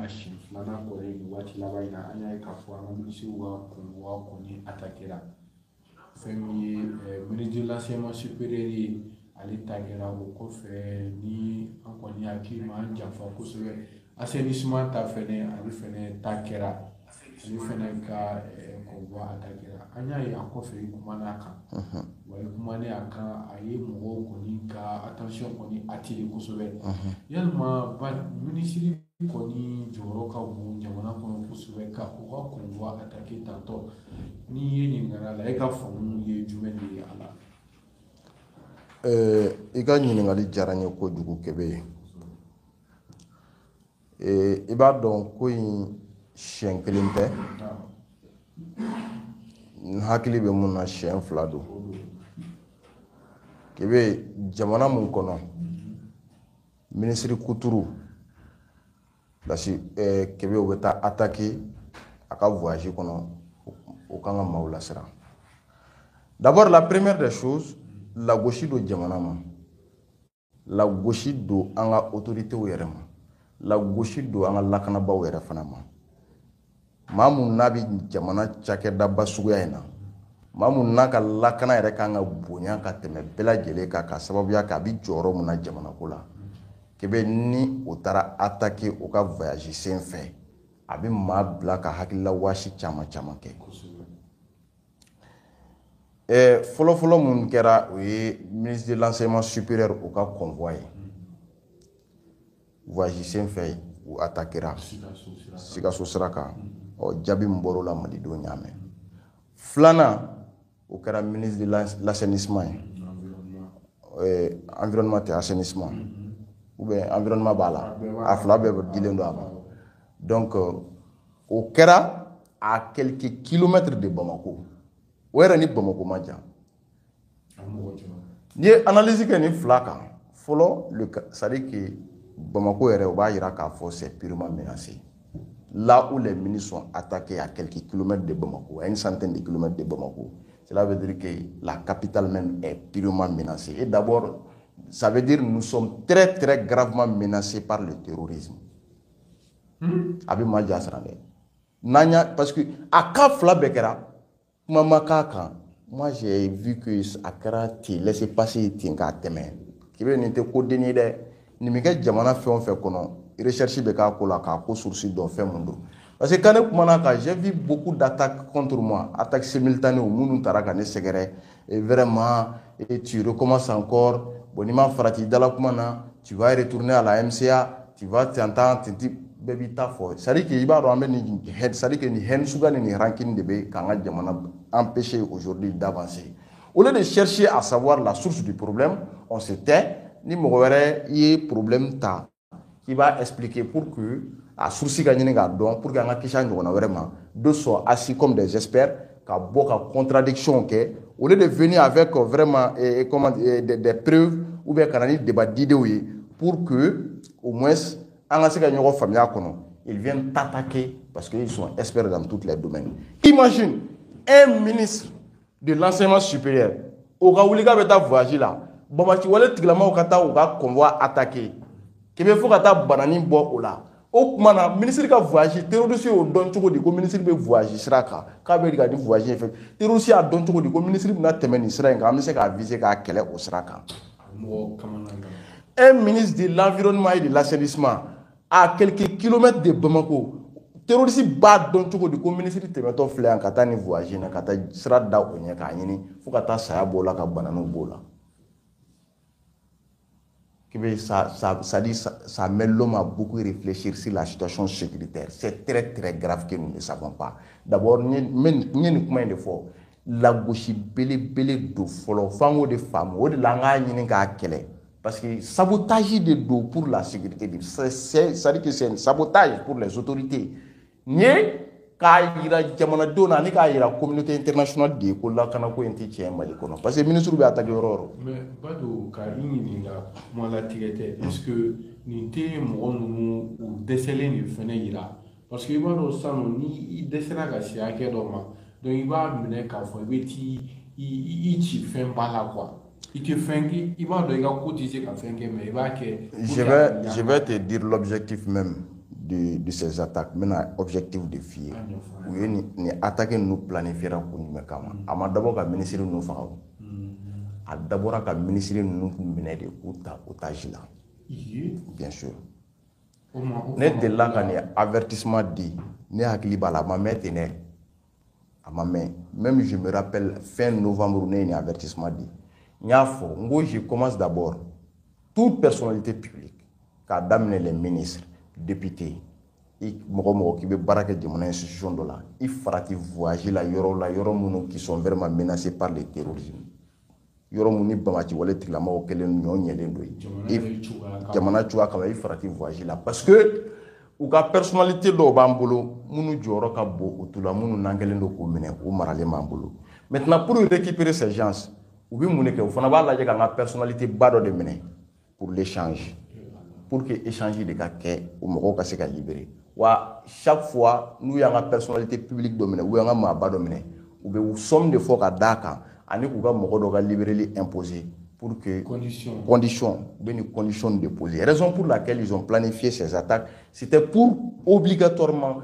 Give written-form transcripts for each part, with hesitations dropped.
Hashim Flana Kore Wati Lavaina Anya Kafua Misiwa Kunwa Koni Atakera Femi Ministre de l'enseignement supérieur Ali Tagera Okofe ni Ankoni Akima Jafa Kosowe assainissement ta fene Ali fene Takera Ali fene ka Konwa Atakera Anya Yakofe Kumanaka wale kumane aka aye Mugo Koni ka attention Koni atili Kosowe Yalma ba ministre Koni Joroka Wu Jamana Kono Kosowe ka Oka Konwa Atake Tanto ni ye nyingara la eka famu ye jumɛn ala i ka ɲininkali diyara n ye kojugu Kebe i b'a dɔn ko in siɲɛ kelen tɛ n hakili bɛ mun na siɲɛ fila don Kebe jamana mun kɔnɔ minisiri kuturu Kebe o bɛ taa attaquer a ka voyage kɔnɔ o kan ka maaw lasira. D'abord la première des choses lagosi do jamana ma lagosi do an ka autorités yɛrɛ ma lagosi do an ka lakanabaw yɛrɛ fana ma maa mun n'a bɛ jamana cakɛdaba suguya in na maa mun n'a ka lakana yɛrɛ kan ka bonya ka tɛmɛ bɛɛ lajɛlen kan ka sababuya kɛ a bɛ jɔyɔrɔ mun na jamana ko la Kebe ni o taara attaquer o ka voyage sen fɛ a bɛ maa bila ka hakilila waasi caman caman kɛ fɔlɔ mun kɛra o ye ministre de l'enseignement supérieur o ka convoi ye voyage sen fɛ u attaquera Sikaso sira kan jaabi min bɔra o la malidenw y'a mɛn filanan o kɛra ministre de l'assainissement ye environnement tɛ assainissement ou bien environnement b'a la a fila bɛɛ dilen don a ma donc o kɛra à quelques kilomètres de Bamako o yɛrɛ ni Bamako ma jan n'i ye analyse kɛ ni fila kan fɔlɔ c'est-à-dire que Bamako yɛrɛ o b'a jira k'a fɔ c'est purement menacé là où les ministres sont attaqués à quelques kilomètres de Bamako à une centaine de kilomètres de Bamako cela veut dire que la capitale même est purement menacée et d'abord ça veut dire que nous sommes très très gravement menacés par le terrorisme a bɛ maa ja siran dɛ n'an y'a parce que a cas fila bɛɛ kɛra kuma ma k'a kan moi j'ai vu que a kɛra ten laisser passer ten k'a tɛmɛ Kebe nin tɛ ko denni ye dɛ nin bɛ kɛ jamana fɛn o fɛn kɔnɔ recherche bɛ k'a ko la k'a ko source dɔn fɛn mun don parce que quand ne kumana kan j'ai vu beaucoup d'attaques contre moi attaques simultanées minnu taara ka ne sɛgɛrɛ et vraiment et tu recommences encore bon n'i ma farati dala kuma na tu vas retourner à la MCA tu vas t'entendre bɛɛ b'i ta fɔ c'est à dire que i b'a dɔn an bɛ nin c'est à dire que nin haine suguya ni nin rancune de bɛ k'an ka jamana empêcher aujourd'hui d'avancer au lieu de chercher à savoir la source du problème on se tait ni mɔgɔ wɛrɛ ye problème ta qui va expliquer pour que a source ka ɲini k'a dɔn pour que an ka kisi a ɲɔgɔnna wɛrɛ ma deux sont assis comme des experts ka bɔ ka contradiction kɛ au lieu de venir avec vraiment des preuves ou bien ka na ni débat d'idées ye pour que au moins an ka se ka ɲɔgɔn faamuya kɔnɔ ils viennent t'attaquer parce qu'ils sont experts dans tous les domaines. Imagine un ministre de l'enseignement supérieur o ka wuli k'a bɛ taa voyage la Bamaki wale tigilamaw ka taa u ka convoi attaquer Kebe fo ka taa banani bɔ o la o kuma na ministre ka voyage terroriste y'o dɔn cogo di ko ministre bɛ voyage sira kan k'a bɛ ka di voyage in fɛ terroriste y'a dɔn cogo di ko ministre bɛna tɛmɛ nin sira in kan an bɛ se k'a viser k'a kɛlɛ o sira kan un ministre de l'environnement et de l'assainissement à quelques kilomètres de Bamako terroriste b'a dɔn cogo di ko ministre tɛmɛtɔ filɛ yan ka taa nin voyage in na ka taa sira da o ɲɛ k'a ɲini fo ka taa saya b'o la ka bananiw b'o la ça met l'homme à beaucoup réfléchir sur la situation sécuritaire. C'est très très grave que nous ne savons pas. D'abord, nous avons de fois la gauche belé do folo fango de femmes ou de langa ni ka kele parce que sabotage de dos pour la sécurité ça dit que c'est un sabotage pour les autorités. Ni ka yira jamana dona ni ka yira communauté internationale de ko la kana ko enti tie mali kono parce que ministre bi attaquer roro mais bado ka ni la mo la tigete est-ce que ni te mo nu ou déceler ni fene yira parce que bado sano ni décela ga sia ke do ma donc il va mener ka fo beti i ci fen bala quoi il te fengi il va do ga cotiser ka fengi mais il va que je vais te dire l'objectif même de ces attaques, maintenant, objectif de FIE. Oui, ni attaque nous planifier à Kounimekama. À d'abord, le ministère nous fait. À d'abord, le ministère nous menait de Kouta, Otagila. Bien sûr. Net de là, quand il y a avertissement dit, ne hakiliba la ma mère tenait. À ma main. Même je me rappelle, fin novembre, il y a un avertissement dit. Je commence d'abord. Toute personnalité publique, qu'a d'amener les ministres, députés, qui veut institution de là, il fera voyager la yoro qui sont vraiment menacés par le terrorisme. Yoro muni bamati wale tiklama o kelen nyon yelen do yi. Jamana chua kama il fera voyager là parce que ou ka personnalité do bambolo munu joro ka bo utula munu nangelen do ko mene o marale mambolo. Maintenant pour récupérer ces gens, ou bien mune ke o fana ba la ka nga personnalité bado de mene pour l'échange. Pour que échanger de cas ou moko ka se ka libérer. Wa chaque fois nous y a une personnalité publique dominée ou y a un maba dominé ou bien nous sommes des fois à Dakar ani ku ka moko do ka libérer imposer pour que conditions déposées. Raison pour laquelle ils ont planifié ces attaques, c'était pour obligatoirement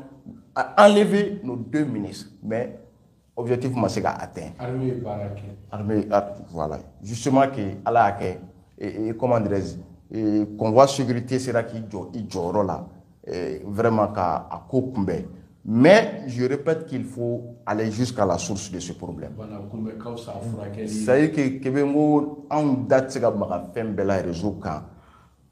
enlever nos 2 ministres, mais objectif c'est atteint. Armée voilà, justement que Allah et comment dirais-je, convoi sécurité sera qui joro là vraiment à couper. Mais je répète qu'il faut aller jusqu'à la source de ce problème. C'est-à-dire que Kebengo en date c'est comme fin bella réseau quand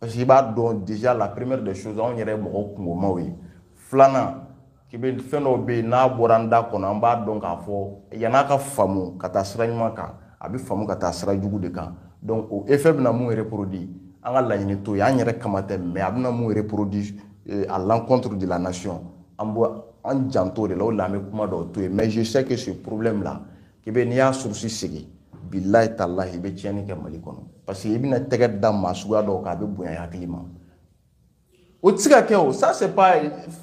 parce que déjà la première des choses on irait beaucoup moment oui flana Keben fait no be na boranda kono amba donc à fo yana ka famu katasranyma ka abi famu katasra jugu de kan donc au effet na mu reproduit an ga laɲini to ya yɛrɛ kamata mais a bɛna mun reproduire à l'encontre de la nation an janto de la o lamɛ kuma dɔw to ye mais je sais que ce problème là k'i bɛ n'i y'a source sigi billahi tallahi i bɛ tiɲɛni kɛ Mali kɔnɔ parce que i bɛna tɛgɛ da maa suguya dɔw kan a bɛ bonya hakili ma o tɛ se ka kɛ o ça c'est pas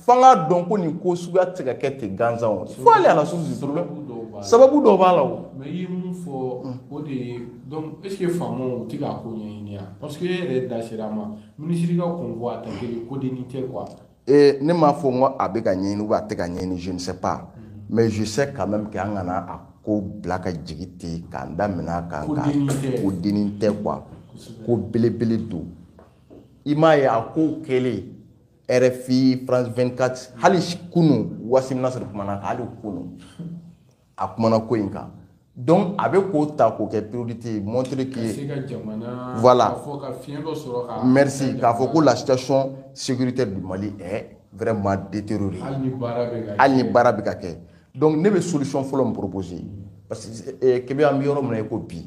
fanga dɔn ko nin ko suguya tɛ se ka kɛ ten gansan o il faut aller à la source du problème sababu dɔw b'a la o mais i ye mun fɔ o de ye donc est ce que faamaw tɛ ka ko ɲɛɲini ya parce que e yɛrɛ da sera a ma ministre ka convoi attaqué kodeni tɛ quoi ne m'a fɔ n ko a bɛ ka ɲɛɲini ou a tɛ ka ɲɛɲini je ne sais pas mais je sais quand même que an kana a ko bila ka jigin ten k'an daminɛ a kan ka kodeni tɛ quoi ko belebele don i m'a ye a ko kɛlen RFI France 24 hali kunu Wassim Nasr kumana kan hali kunu a kumana ko in kan donc a bɛ k'o ta k'o kɛ priorité montrer que voilà merci k'a fɔ ko la situation sécuritaire du Mali est vraiment détériorée hali ni baara bɛ ka kɛ donc ne bɛ solution fɔlɔ min proposer parce que Kebe an bɛ yɔrɔ min na i ko bi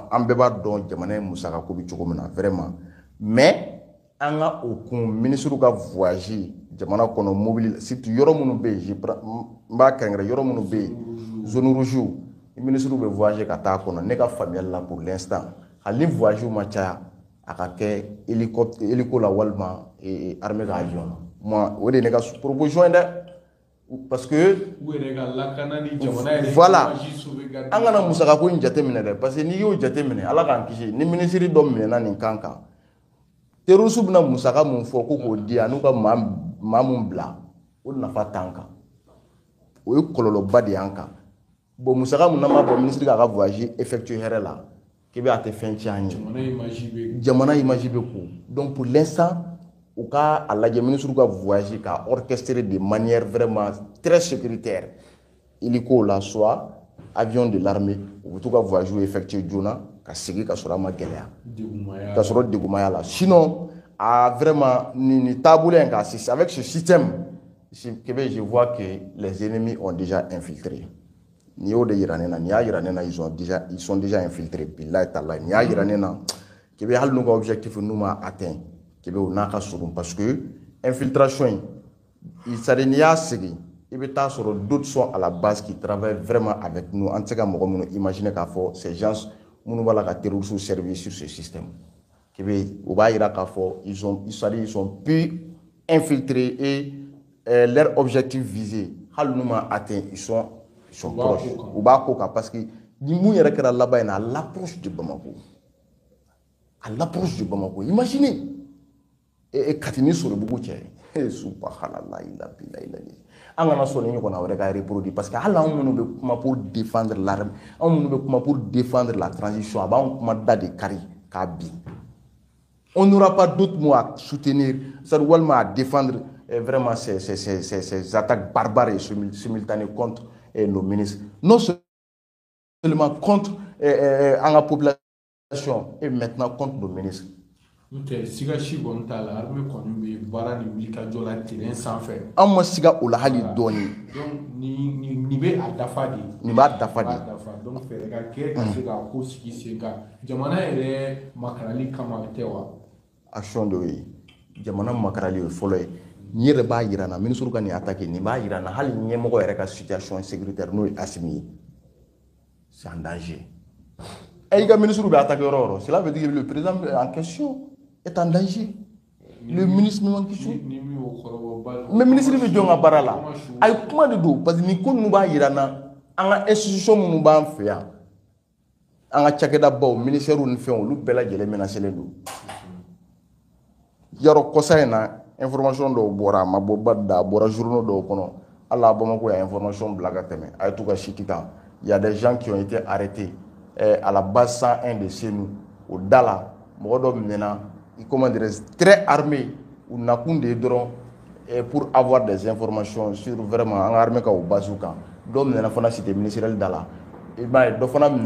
an bɛɛ b'a dɔn jamana ye musaka ko bɛ cogo min na vraiment mais an ka o kun ministre ka voyage jamana kɔnɔ mobile surtout yɔrɔ minnu bɛ yen n b'a kɛrɛnkɛrɛn yɔrɔ minnu bɛ yen zone rouge ministre bɛ voyage ka taa kɔnɔ ne ka faamuyali la pour l'instant hali ni voyage ma caya a ka kɛ hélico la walima armée ka avion na moi o de ye ne ka proposition ye dɛ parce que voilà an kana musaka ko in jate minɛ dɛ parce que n'i y'o jate minɛ ala k'an kisi ni ministre dɔ minɛna nin kan kan terroristes bɛna musaka mun fɔ ko k'o di yan n'u ka maa mun bila o nafa t'an kan o ye kɔlɔlɔba de y'an kan bon musaka mun n'an b'a bɔ ministre k'a ka voyage effectuer hɛrɛ la k'i bɛ a tɛ fɛn ci an ye jamana image bɛ ko donc pour l'instant u ka a lajɛ ministre ka voyage ka orchestrer de manière vraiment très sécuritaire hélico la soit avion de l'armée u bɛ to ka voyage effectuer joona ka segin ka sɔrɔ a ma gɛlɛya ka sɔrɔ degumaya la sinon vraiment ni taabolo in ka avec ce système Québec je vois que les ennemis ont déjà infiltré ni y'o de yira ne na ni y'a yira ne na ils sont déjà infiltrés billahi taala ni y'a yira ne na Québec hali n'u ka objectif n'u ma atteint Québec o n'a ka surun parce que infiltration il s'agit n'i y'a sigi i bɛ taa sɔrɔ d'autres sont à la base qui travaillent vraiment avec nous an tɛ se ka mɔgɔ minnu imaginer k'a fɔ ces gens minnu b'a la ka terroristes servir sur ce système Québec o b'a yira k'a fɔ ils sont pu infiltrer et leur objectif visé hali n'u ma atteint ils sont proches u b'a ko kan parce que ni mun yɛrɛ kɛra laban in na à l'approche de Bamako imaginez Katini Sorobougou cɛ Subhanallah, il a dit. An kana sɔn ni ɲɔgɔn na wɛrɛ ka reproduire parce que hali anw minnu bɛ kuma pour défendre l'armée, anw minnu bɛ kuma pour défendre la transition, a b'anw kuma da de kari k'a bin. On n'aura pas d'autres mots à soutenir, c'est-à-dire walima à défendre vraiment ces attaques barbares et simultanées contre nos ministres. Non seulement contre la population et maintenant contre nos ministres. Siga Shigon Tala, l'armée connue, Barani Milkajo, la terrain sans faire. En moi, Siga Olahali Doni. Donc, ni be à Dafadi. Ni ba Dafadi. Donc, faire la guerre, Kasiga, Koski, Sega. Jamana est Makarali Kamatewa. Action de oui. Jamana Makarali, follow. Ni reba Irana, ministre Gani attaqué, ni ba Irana, hal Niemo Ereka situation sécuritaire, nous assimi. C'est en danger. Et il y a un ministre qui a attaqué Roro. Cela veut dire que le président en question est en danger. Le ministre même en question. Mais le ministre qui est en barala. Il y a comment de dos parce que nous avons Irana, en institution nous avons fait. En Tchakeda Bao, ministère où nous faisons, nous bela gele menacer les loups. Yaro kosa na information do bora maboba da bora journaux do kono. Allah Bamako ya information blaga teme. Ay tout ka shikita. Il y a des gens qui ont été arrêtés à la base 101 de chez nous, au Dala, très armé, ou Nakounde Dron, pour avoir des informations sur vraiment en armée au bazooka. Donc, nous avons cité ministériel Dala. Et bien, nous avons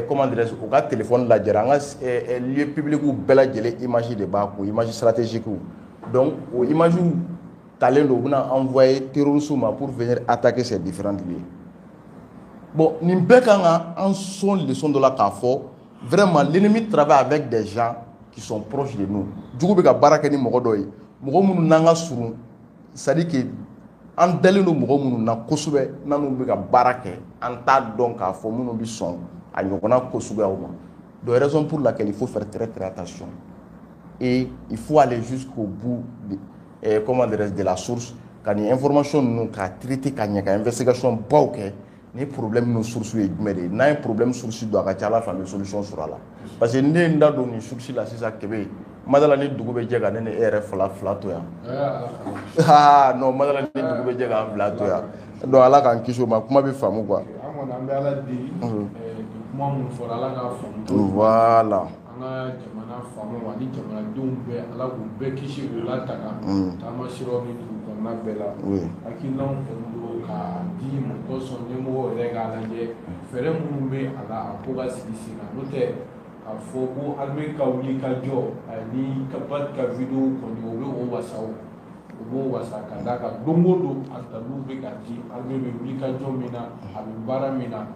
comment dire, au téléphone la lieu public où bella image de bas, image stratégique. Donc, image où talent envoyé terroristes pour venir attaquer ces différentes lieux. Bon, nous en son leçon de la CAFO. Vraiment, l'ennemi travaille avec des gens qui sont proches de nous. Du coup, il baraka ni mogodoy. Mogomu nanga suru. C'est-à-dire que en délai no mogomu na kosube na no beka baraka en ta donc à fo munu bi son a nyokona kosube au moins. De raison pour laquelle il faut faire très très attention. Et il faut aller jusqu'au bout de la source. Quand il y a information nous qu'a traité quand il y a investigation bauke. Ni problème nos sources est mais n'a un problème source doit avoir la famille solution sur là parce que ne nda do ni source là c'est ça kebe madala ni dugu be jega ne RF la flato ya ah non madala ni dugu be jega flato ya donc ala kan kisho ma kuma be famu quoi amona ambe ala di kuma mun fora ala ka famu voilà anga jamana famu wani jamana dumbe ala ku be kishi la taka tama shiro ni ko na bela akilon ka di moto son demo regala je fere mun be ala akoga sidisina note a fogo alme ka wuli ka jo ani kapat ka video ko ni o wasaw o wasaka daga dongo do atalu be ka di alme be wuli ka jo mina abi bara mina